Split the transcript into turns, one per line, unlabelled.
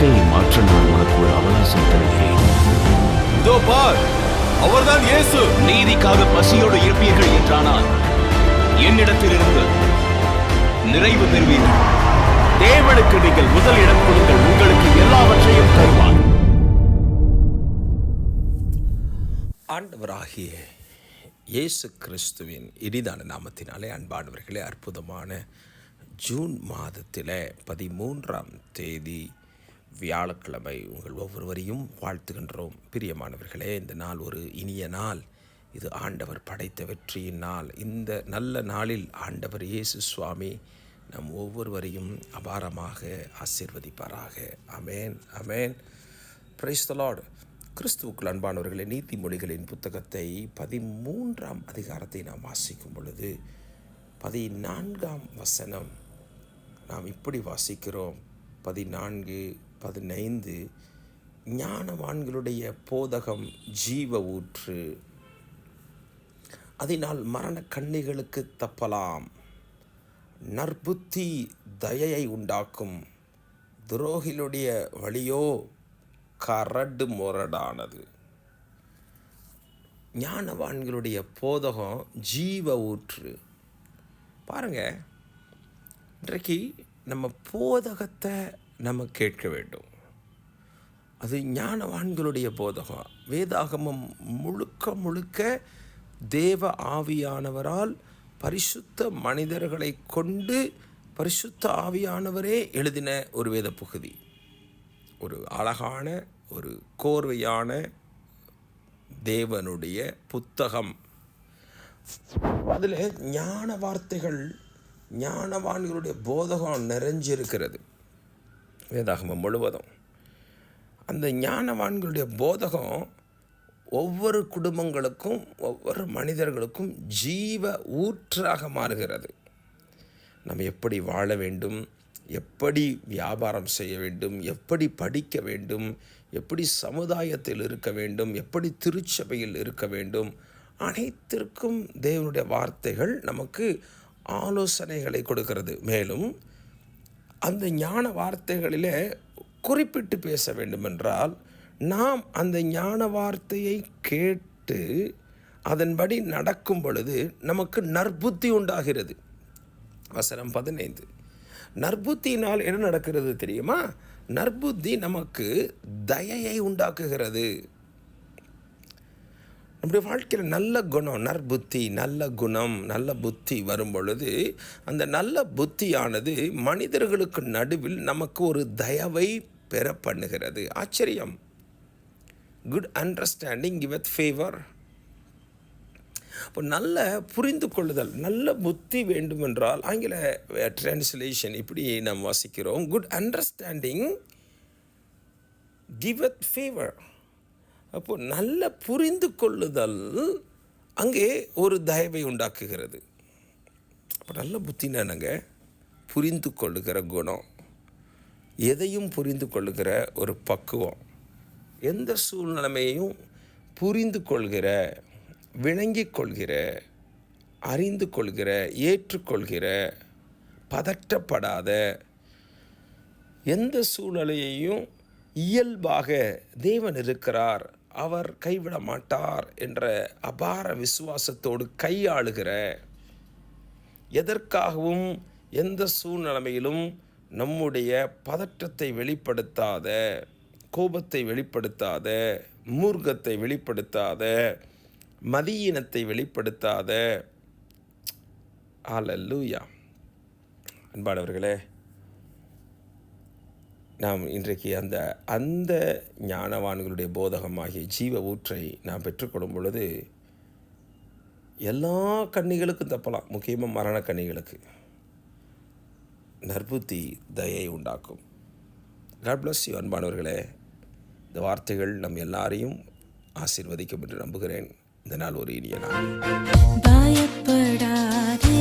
வாழ்க்கையை மாற்ற நான் உனக்கு ஒரு அவகாசம் தருகிறேன்.
இதோ பார், அவர்தான் இயேசு.
நீதிக்காக பசியோடு இருப்பீர்கள் என்றானால் என்னிடத்திலிருந்து நிறைவு பெறுவீர்கள்.
தேவனுக்கு நீங்கள் முதல் இடம் கொடுங்கள், உங்களுக்கு எல்லாவற்றையும் தருவார்.
ஆண்டவராகிய இயேசு கிறிஸ்துவின் இனிதான நாமத்தினாலே அன்பானவர்களே, அற்புதமான ஜூன் மாதத்தில் 13ஆம் தேதி வியாழக்கிழமை உங்கள் ஒவ்வொருவரையும் வாழ்த்துகின்றோம். பிரியமானவர்களே, இந்த நாள் ஒரு இனிய நாள். இது ஆண்டவர் படைத்த வெற்றியின் நாள். இந்த நல்ல நாளில் ஆண்டவர் இயேசு சுவாமி நம் ஒவ்வொருவரையும் அபாரமாக ஆசீர்வதிப்பாராக. ஆமேன், ஆமேன். Praise the Lord. கிறிஸ்துவுக்குள் அன்பானவர்களே, நீதிமொழிகளின் புத்தகத்தை 13ஆம் அதிகாரத்தை நாம் வாசிக்கும் பொழுது 14ஆம் வசனம் நாம் இப்படி வாசிக்கிறோம். 14, 15 ஞானவான்களுடைய போதகம் ஜீவ ஊற்று, அதனால் மரண கண்ணிகளுக்கு தப்பலாம். நற்புத்தி தயையை உண்டாக்கும், துரோகிகளுடைய வழியோ கரடு முரடானது. ஞானவான்களுடைய போதகம் ஜீவ ஊற்று. பாருங்க, இன்றைக்கு நம்ம போதகத்தை நம்ம கேட்க வேண்டும். அது ஞானவான்களுடைய போதகம். வேதாகமம் முழுக்க முழுக்க தேவ ஆவியானவரால் பரிசுத்த மனிதர்களை கொண்டு பரிசுத்த ஆவியானவரே எழுதின ஒரு வேத பகுதி. ஒரு அழகான, ஒரு கோர்வையான தேவனுடைய புத்தகம். அதில் ஞான வார்த்தைகள், ஞானவான்களுடைய போதகம் நிறைஞ்சிருக்கிறது வேதாகமம் முழுவதும். அந்த ஞானவான்களுடைய போதகம் ஒவ்வொரு குடும்பங்களுக்கும், ஒவ்வொரு மனிதர்களுக்கும் ஜீவ ஊற்றாக மாறுகிறது. நம்ம எப்படி வாழ வேண்டும், எப்படி வியாபாரம் செய்ய வேண்டும், எப்படி படிக்க வேண்டும், எப்படி சமுதாயத்தில் இருக்க வேண்டும், எப்படி திருச்சபையில் இருக்க வேண்டும், அனைத்திற்கும் தேவனுடைய வார்த்தைகள் நமக்கு ஆலோசனைகளை கொடுக்கிறது. மேலும் அந்த ஞான வார்த்தைகளிலே குறிப்பிட்டு பேச வேண்டுமென்றால் நாம் அந்த ஞான வார்த்தையை கேட்டு அதன்படி நடக்கும் பொழுது நமக்கு நற்புத்தி உண்டாகிறது. வசனம் 15. நற்புத்தியினால் என்ன நடக்கிறது தெரியுமா? நற்புத்தி நமக்கு தயையை உண்டாக்குகிறது. நம்முடைய வாழ்க்கையில் நல்ல குணம், நற்புத்தி, நல்ல குணம், நல்ல புத்தி வரும் பொழுது அந்த நல்ல புத்தியானது மனிதர்களுக்கு நடுவில் நமக்கு ஒரு தயவை பெற பண்ணுகிறது. ஆச்சரியம். Good understanding கிவத் favour. இப்போ நல்ல புரிந்து கொள்ளுதல், நல்ல புத்தி வேண்டுமென்றால் ஆங்கில டிரான்ஸ்லேஷன் இப்படி நாம் வாசிக்கிறோம். Good understanding கிவத் favour. அப்போது நல்ல புரிந்து கொள்ளுதல் அங்கே ஒரு தயவை உண்டாக்குகிறது. அப்போ நல்ல புத்தினா என்னங்க? புரிந்து கொள்ளுகிற குணம், எதையும் புரிந்து கொள்ளுகிற ஒரு பக்குவம், எந்த சூழ்நிலைமையும் புரிந்து கொள்கிற, விளங்கி கொள்கிற, அறிந்து கொள்கிற, ஏற்றுக்கொள்கிற, பதற்றப்படாத, எந்த சூழ்நிலையையும் இயல்பாக தேவன் இருக்கிறார், அவர் கைவிட மாட்டார் என்ற அபார விசுவாசத்தோடு கையாளுகிற, எதற்காகவும் எந்த சூழ்நிலையிலும் நம்முடைய பதற்றத்தை வெளிப்படுத்தாத, கோபத்தை வெளிப்படுத்தாத, மூர்க்கத்தை வெளிப்படுத்தாத, மதியீனத்தை வெளிப்படுத்தாத. அல்லேலூயா. அன்பானவர்களே, நாம் இன்றைக்கு அந்த ஞானவான்களுடைய போதகமாகிய ஜீவ ஊற்றை நாம் பெற்றுக்கொள்ளும் பொழுது எல்லா கன்னிகளுக்கும் தப்பலாம், முக்கியமாக மரண கன்னிகளுக்கு. நற்புத்தி தயை உண்டாக்கும். God bless you. அன்பானவர்களே, இந்த வார்த்தைகள் நம் எல்லாரையும் ஆசீர்வதிக்கும் என்று நம்புகிறேன். இந்த நாள் ஒரு இனிய நாள்.
பயப்படாதே,